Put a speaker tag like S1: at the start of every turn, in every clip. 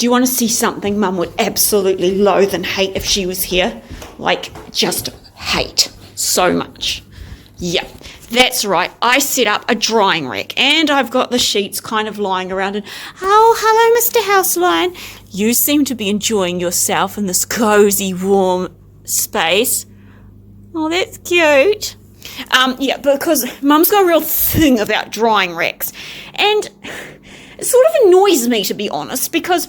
S1: Do you want to see something Mum would absolutely loathe and hate if she was here? Like, just hate so much. Yeah, that's right. I set up a drying rack and I've got the sheets kind of lying around and, oh, hello, Mr. House Lion. You seem to be enjoying yourself in this cozy, warm space. Oh, that's cute. Yeah, because Mum's got a real thing about drying racks. And it sort of annoys me, to be honest, because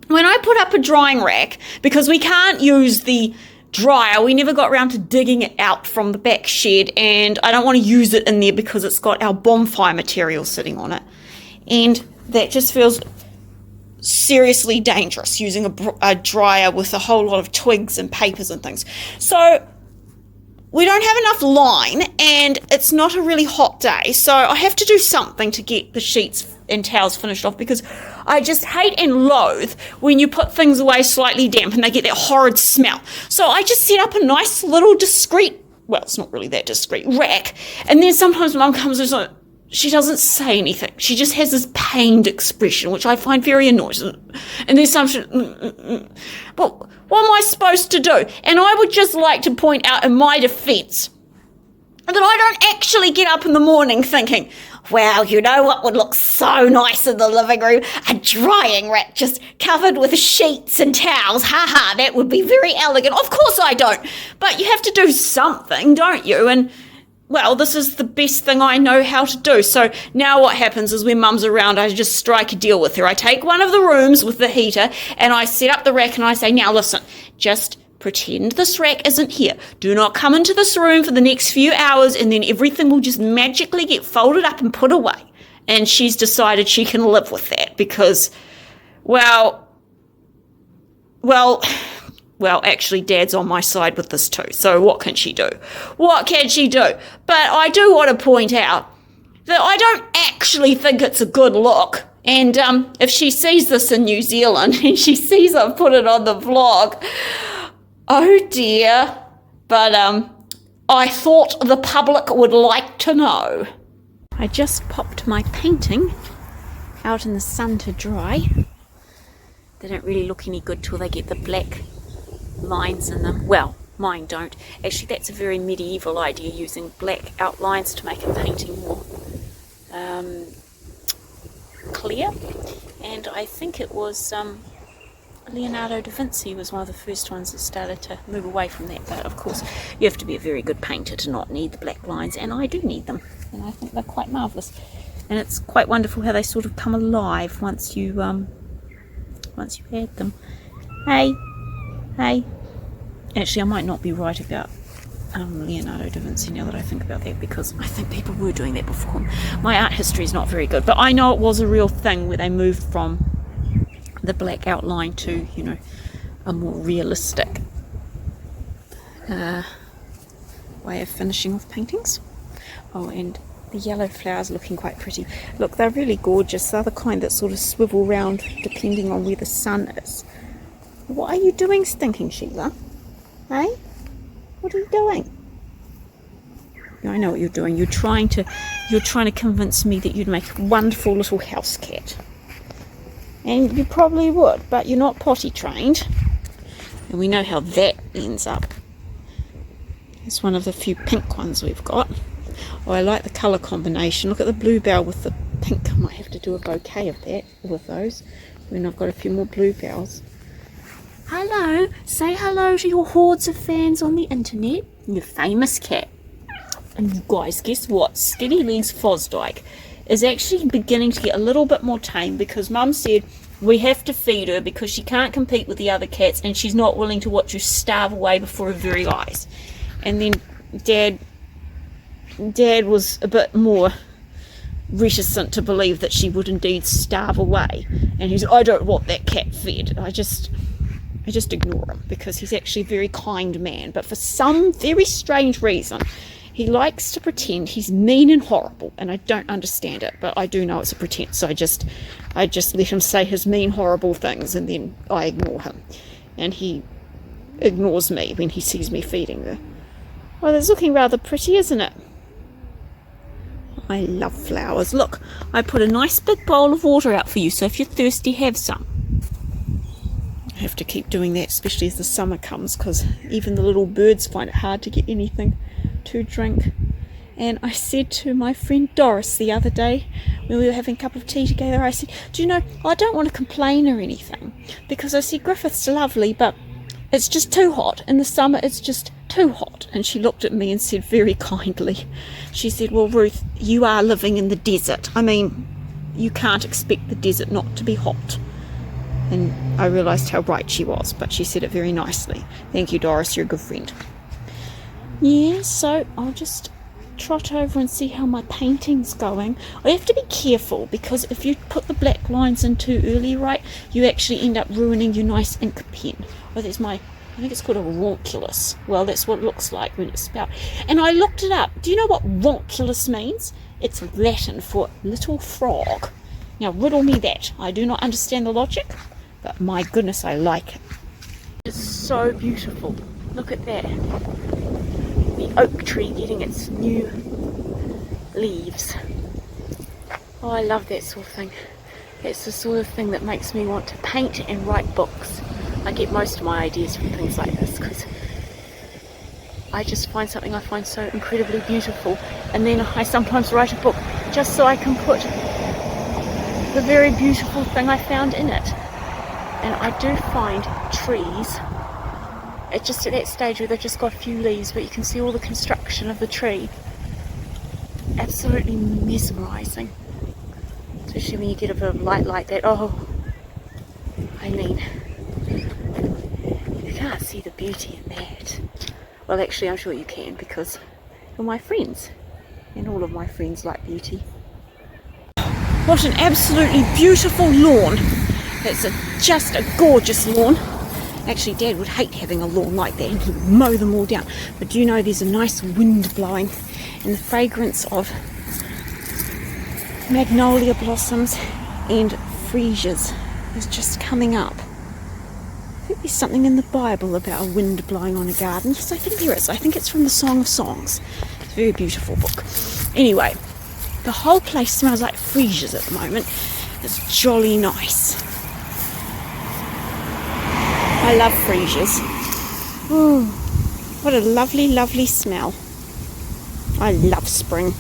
S1: when I put up a drying rack, because we can't use the dryer, we never got around to digging it out from the back shed, and I don't want to use it in there because it's got our bonfire material sitting on it. And that just feels seriously dangerous, using a dryer with a whole lot of twigs and papers and things. So we don't have enough line, and it's not a really hot day, so I have to do something to get the sheets and towels finished off, because I just hate and loathe when you put things away slightly damp and they get that horrid smell. So I just set up a nice little discreet, well, it's not really that discreet, rack, and then sometimes Mum comes and she doesn't say anything. She just has this pained expression, which I find very annoying. And then sometimes, well, what am I supposed to do? And I would just like to point out in my defence that I don't actually get up in the morning thinking, well, you know what would look so nice in the living room? A drying rack just covered with sheets and towels. Ha, that would be very elegant. Of course I don't. But you have to do something, don't you? And well, this is the best thing I know how to do. So now what happens is when Mum's around, I just strike a deal with her. I take one of the rooms with the heater and I set up the rack and I say, now listen, just pretend this rack isn't here. Do not come into this room for the next few hours, and then everything will just magically get folded up and put away. And she's decided she can live with that because, well, actually, Dad's on my side with this too. So what can she do? What can she do? But I do want to point out that I don't actually think it's a good look. And if she sees this in New Zealand and she sees I've put it on the vlog, oh dear. But I thought the public would like to know. I just popped my painting out in the sun to dry. They don't really look any good till they get the black lines in them. Well, mine don't. Actually, that's a very medieval idea, using black outlines to make a painting more clear. And I think it was Leonardo da Vinci was one of the first ones that started to move away from that. But of course, you have to be a very good painter to not need the black lines, and I do need them, and I think they're quite marvellous. And it's quite wonderful how they sort of come alive once you add them. Hey. Actually, I might not be right about Leonardo da Vinci now that I think about that, because I think people were doing that before him. My art history is not very good, but I know it was a real thing where they moved from the black outline to, you know, a more realistic way of finishing off paintings. Oh, and the yellow flowers looking quite pretty. Look, they're really gorgeous. They're the kind that sort of swivel round depending on where the sun is. What are you doing, Stinking Sheila? Hey? What are you doing? I know what you're doing. You're trying to convince me that you'd make a wonderful little house cat. And you probably would, but you're not potty trained. And we know how that ends up. It's one of the few pink ones we've got. Oh, I like the colour combination. Look at the bluebell with the pink. I might have to do a bouquet of that with those when I've got a few more bluebells. Hello, say hello to your hordes of fans on the internet. Your famous cat. And you guys, guess what? Skinny Legs Fosdyke is actually beginning to get a little bit more tame, because Mum said we have to feed her because she can't compete with the other cats, and she's not willing to watch her starve away before her very eyes. And then Dad was a bit more reticent to believe that she would indeed starve away. And he said, I don't want that cat fed. I just ignore him, because he's actually a very kind man. But for some very strange reason, he likes to pretend he's mean and horrible, and I don't understand it, but I do know it's a pretense. So I just let him say his mean, horrible things, and then I ignore him. And he ignores me when he sees me feeding her. Well, it's looking rather pretty, isn't it? I love flowers. Look, I put a nice big bowl of water out for you, so if you're thirsty, have some. have to keep doing that, especially as the summer comes, because even the little birds find it hard to get anything to drink. And I said to my friend Doris the other day, when we were having a cup of tea together, I said, do you know, I don't want to complain or anything, because I said Griffith's lovely, but it's just too hot. In the summer, it's just too hot. And she looked at me and said very kindly, she said, well, Ruth, you are living in the desert. I mean, you can't expect the desert not to be hot. And I realised how right she was, but she said it very nicely. Thank you, Doris, you're a good friend. Yeah, so I'll just trot over and see how my painting's going. I have to be careful, because if you put the black lines in too early, right, you actually end up ruining your nice ink pen. Oh, there's my, I think it's called a ronculus. Well, that's what it looks like when it's spelled. And I looked it up. Do you know what ronculus means? It's Latin for little frog. Now, riddle me that. I do not understand the logic, but my goodness, I like it. It's so beautiful. Look at that. The oak tree getting its new leaves. Oh, I love that sort of thing. It's the sort of thing that makes me want to paint and write books. I get most of my ideas from things like this, because I just find something I find so incredibly beautiful, and then I sometimes write a book just so I can put the very beautiful thing I found in it. And I do find trees, it's just at that stage where they've just got a few leaves, but you can see all the construction of the tree, absolutely mesmerising, especially when you get a bit of light like that. Oh, I mean, you can't see the beauty in that. Well, actually, I'm sure you can, because you're my friends, and all of my friends like beauty. What an absolutely beautiful lawn. It's just a gorgeous lawn. Actually, Dad would hate having a lawn like that, and he'd mow them all down. But do you know, there's a nice wind blowing, and the fragrance of magnolia blossoms and freesias is just coming up. I think there's something in the Bible about a wind blowing on a garden. Yes, I think there is. I think it's from the Song of Songs. It's a very beautiful book. Anyway, the whole place smells like freesias at the moment. It's jolly nice. I love freesias. Oh, what a lovely, lovely smell. I love spring.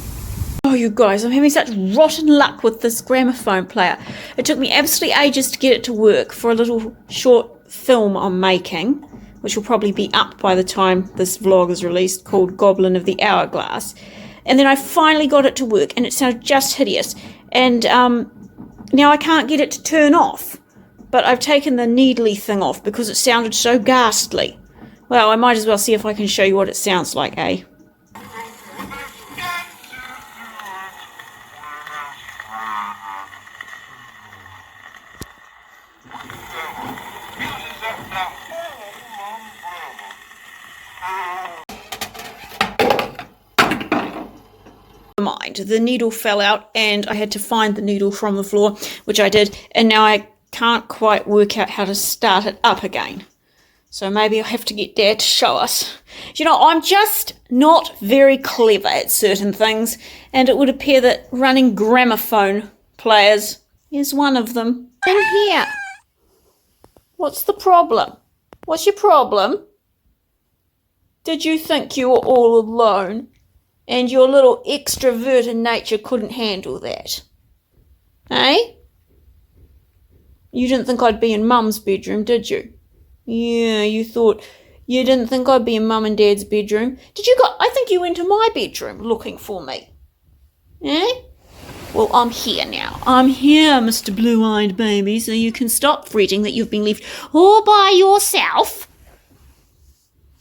S1: Oh, you guys, I'm having such rotten luck with this gramophone player. It took me absolutely ages to get it to work for a little short film I'm making, which will probably be up by the time this vlog is released, called Goblin of the Hourglass. And then I finally got it to work, and it sounded just hideous. And now I can't get it to turn off. But I've taken the needly thing off because it sounded so ghastly. Well, I might as well see if I can show you what it sounds like, eh? Mind, the needle fell out, and I had to find the needle from the floor, which I did, and now I can't quite work out how to start it up again. So maybe I'll have to get Dad to show us. You know, I'm just not very clever at certain things, and it would appear that running gramophone players is one of them. In here. What's the problem? What's your problem? Did you think you were all alone, and your little extroverted nature couldn't handle that? Eh? You didn't think I'd be in Mum's bedroom, did you? Yeah, you didn't think I'd be in Mum and Dad's bedroom. I think you went to my bedroom looking for me. Eh? Well, I'm here now. I'm here, Mr. Blue-Eyed Baby, so you can stop fretting that you've been left all by yourself.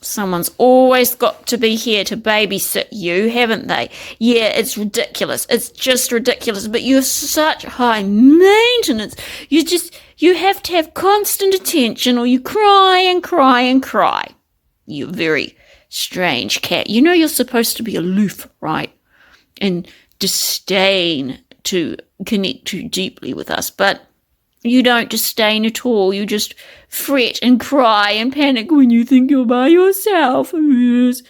S1: Someone's always got to be here to babysit you, haven't they? Yeah, it's ridiculous. It's just ridiculous. But you have such high maintenance. You have to have constant attention, or you cry and cry and cry. You very strange cat. You know you're supposed to be aloof, right? And disdain to connect too deeply with us, but you don't disdain at all. You just fret and cry and panic when you think you're by yourself. Yes.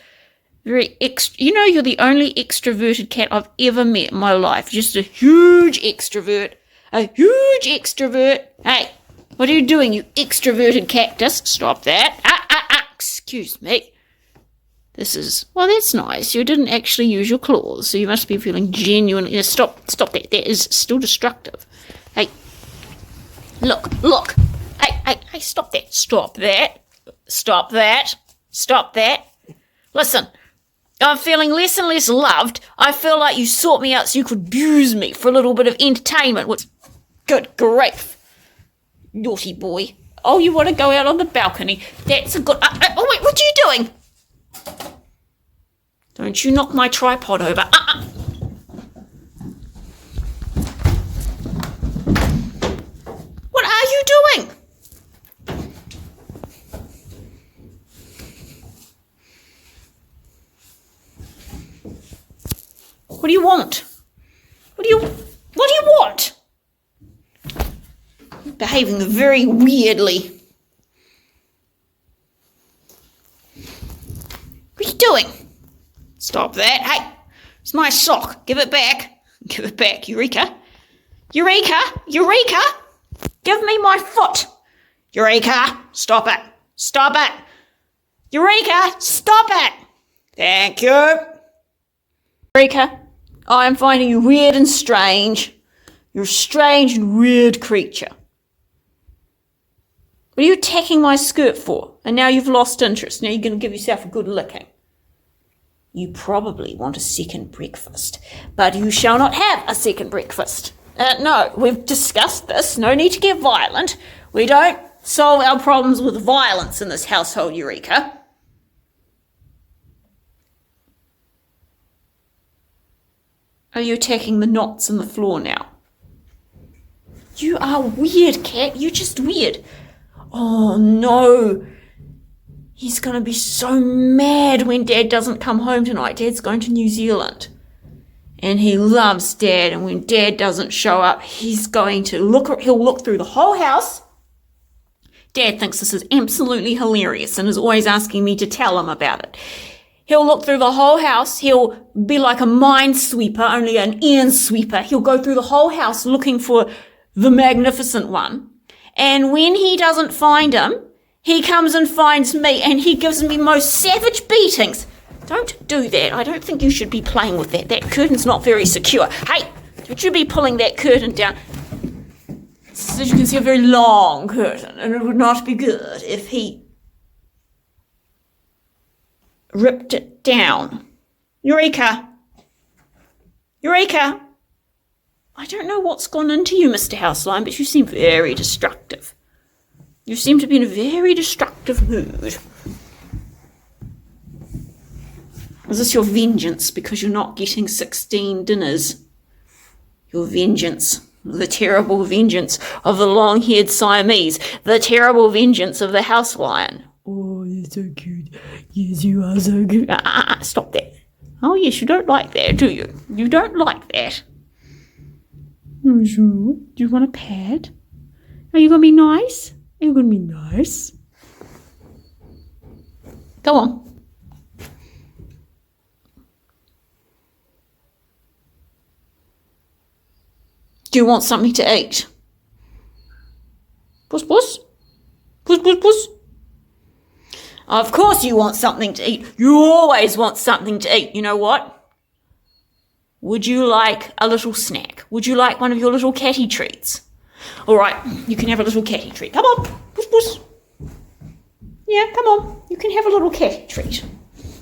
S1: You know, you're the only extroverted cat I've ever met in my life. Just a huge extrovert. A huge extrovert. Hey, What are you doing, you extroverted cactus? Stop that. Excuse me. This is, well, that's nice. You didn't actually use your claws, so you must be feeling genuinely... Stop that. That is still destructive. Hey, look. Hey, stop that. Stop that. Listen, I'm feeling less and less loved. I feel like you sought me out so you could abuse me for a little bit of entertainment. Good grief. Naughty boy. Oh, you want to go out on the balcony? That's a good... oh, wait, what are you doing? Don't you knock my tripod over. What are you doing? What do you want? What do you want? You're behaving very weirdly. What are you doing? Stop that. Hey, it's my sock. Give it back. Give it back, Eureka. Eureka! Give me my foot. Eureka! Stop it. Eureka! Stop it. Thank you. Eureka, I am finding you weird and strange. You're a strange and weird creature. What are you attacking my skirt for? And now you've lost interest. Now you're going to give yourself a good licking. You probably want a second breakfast, but you shall not have a second breakfast. No, we've discussed this. No need to get violent. We don't solve our problems with violence in this household, Eureka. Are you attacking the knots in the floor now? You are weird, cat. You're just weird. Oh, no. He's going to be so mad when Dad doesn't come home tonight. Dad's going to New Zealand. And he loves Dad. And when Dad doesn't show up, he'll look through the whole house. Dad thinks this is absolutely hilarious and is always asking me to tell him about it. He'll look through the whole house. He'll be like a minesweeper, only an ear sweeper. He'll go through the whole house looking for the magnificent one. And when he doesn't find him, he comes and finds me and he gives me most savage beatings. Don't do that. I don't think you should be playing with that. That curtain's not very secure. Hey, don't you be pulling that curtain down. So you can see a very long curtain, and it would not be good if he ripped it down. Eureka! I don't know what's gone into you, Mr. Houselion, but you seem very destructive. You seem to be in a very destructive mood. Is this your vengeance because you're not getting 16 dinners? Your vengeance. The terrible vengeance of the long-haired Siamese. The terrible vengeance of the house lion. Oh, you're so cute. Yes, you are so cute. Stop that. Oh, yes, you don't like that, do you? You don't like that. Oh, sure. Do you want a pad? Are you going to be nice? Are you going to be nice? Go on. Do you want something to eat? Puss, puss. Puss, puss, puss. Of course you want something to eat. You always want something to eat. You know what? Would you like a little snack? Would you like one of your little catty treats? All right, you can have a little catty treat. Come on. Puss, puss. Yeah, come on. You can have a little catty treat.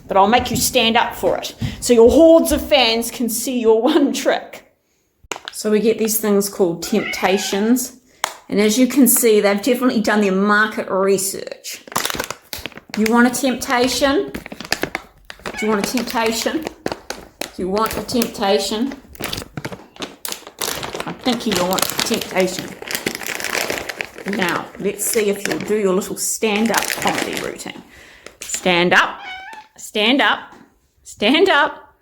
S1: But I'll make you stand up for it so your hordes of fans can see your one trick. So we get these things called temptations. And as you can see, they've definitely done their market research. You want a temptation? Do you want a temptation? Do you want a temptation? I think you want a temptation. Now, let's see if you'll do your little stand-up comedy routine. Stand up, stand up, stand up,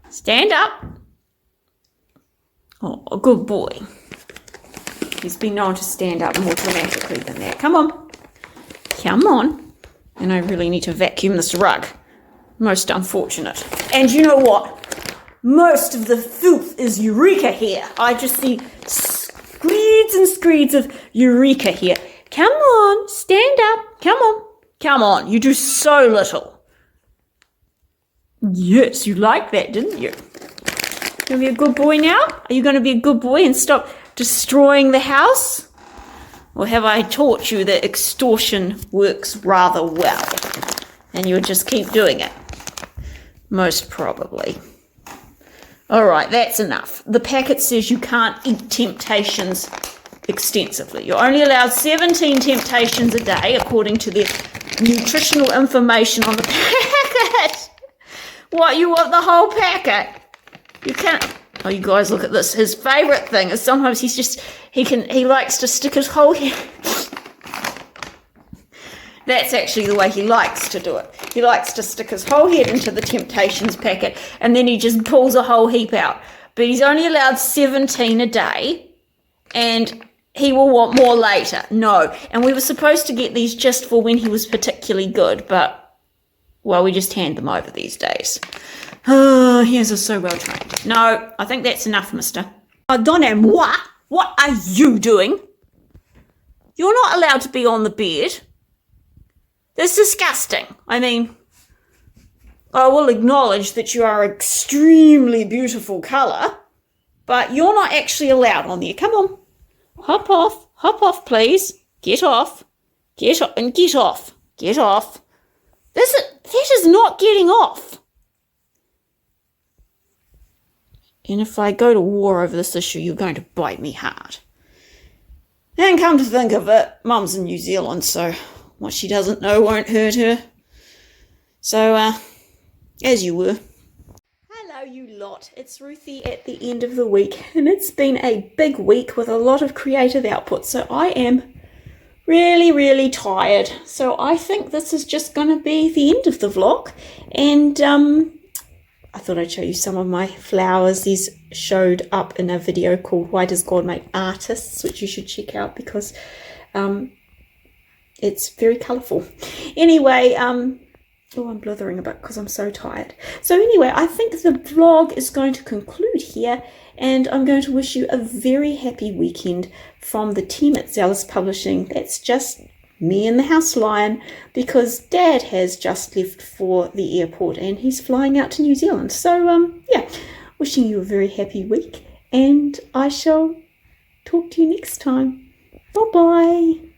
S1: stand up. Oh, a good boy. He's been known to stand up more dramatically than that. Come on. Come on. And I really need to vacuum this rug. Most unfortunate. And you know what? Most of the filth is Eureka here. I just see screeds and screeds of Eureka here. Come on, stand up. Come on. Come on, you do so little. Yes, you like that, didn't you? Gonna be a good boy now? Are you gonna be a good boy and stop destroying the house? Or have I taught you that extortion works rather well and you'll just keep doing it? Most probably. All right, that's enough. The packet says you can't eat temptations extensively. You're only allowed 17 temptations a day according to the nutritional information on the packet. What, you want the whole packet? You can't. Oh, you guys, look at this. His favourite thing is sometimes he likes to stick his whole head. That's actually the way he likes to do it. He likes to stick his whole head into the Temptations packet and then he just pulls a whole heap out. But he's only allowed 17 a day and he will want more later. No. And we were supposed to get these just for when he was particularly good, but, well, we just hand them over these days. Oh, he is so well trained. No, I think that's enough, mister. Donna, moi, what are you doing? You're not allowed to be on the bed. That's disgusting. I mean, I will acknowledge that you are extremely beautiful colour, but you're not actually allowed on there. Come on. Hop off, please. Get off. Get off and get off. Get off. That is not getting off. And if I go to war over this issue, you're going to bite me hard. And come to think of it, Mum's in New Zealand, so what she doesn't know won't hurt her. So, as you were. Hello, you lot. It's Ruthie at the end of the week, and it's been a big week with a lot of creative output, so I am really, really tired. So I think this is just going to be the end of the vlog, and I thought I'd show you some of my flowers. These showed up in a video called Why Does God Make Artists, which you should check out because it's very colourful. Anyway, oh, I'm blithering a bit because I'm so tired. So anyway, I think the vlog is going to conclude here, and I'm going to wish you a very happy weekend from the team at ZealAus Publishing. That's just me and the house lion, because Dad has just left for the airport and he's flying out to New Zealand. So yeah, wishing you a very happy week, and I shall talk to you next time. Bye bye.